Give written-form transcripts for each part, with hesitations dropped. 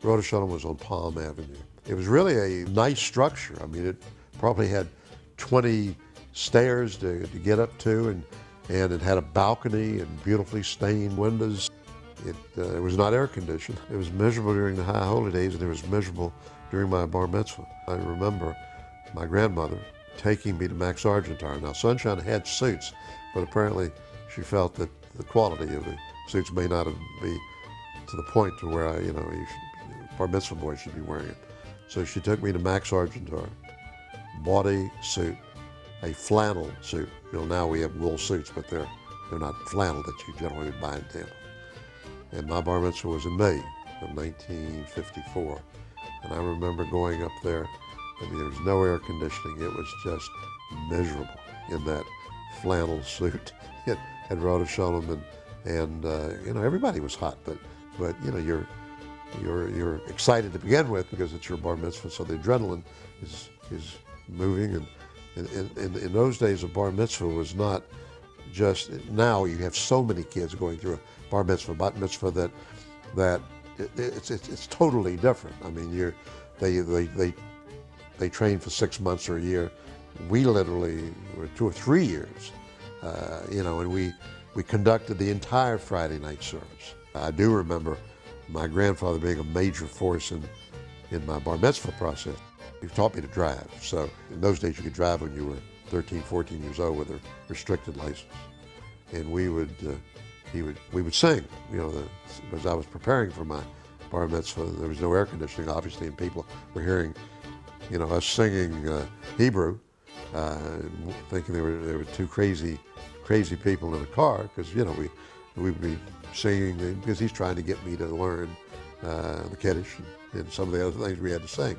Rodeph Sholom was on Palm Avenue. It was really a nice structure. I mean, it probably had 20 stairs to get up to, and it had a balcony and beautifully stained windows. It was not air conditioned. It was miserable during the high holy days, and it was miserable during my Bar Mitzvah. I remember my grandmother taking me to Max Argintar. Now, Sunshine had suits, but apparently she felt that the quality of the suits may not be to the point to where Bar Mitzvah boy should be wearing it. So she took me to Max Argintar, bought a suit, a flannel suit. Now we have wool suits, but they're not flannel that you generally would buy in Tampa. And my Bar Mitzvah was in May of 1954. And I remember going up there. I mean, there was no air conditioning. It was just miserable in that flannel suit at Rodeph Sholom, and everybody was hot, but you're excited to begin with because it's your Bar Mitzvah, so the adrenaline is moving. And in those days, a Bar Mitzvah was not just, now you have so many kids going through a Bar Mitzvah that it's totally different. I mean, they train for 6 months or a year. We literally were 2 or 3 years, and we conducted the entire Friday night service. I do remember my grandfather being a major force in my Bar Mitzvah process. He taught me to drive. So in those days you could drive when you were 13, 14 years old with a restricted license. And we would sing, as I was preparing for my Bar Mitzvah. There was no air conditioning, obviously, and people were hearing, us singing Hebrew, thinking there were two crazy people in a car, because we would be singing, because he's trying to get me to learn the Kiddush and some of the other things we had to sing.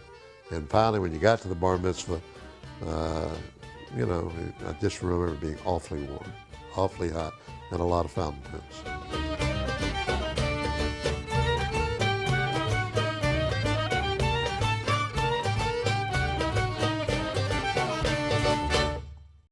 And finally, when you got to the Bar Mitzvah, I just remember being awfully warm, awfully hot, and a lot of fountain pens.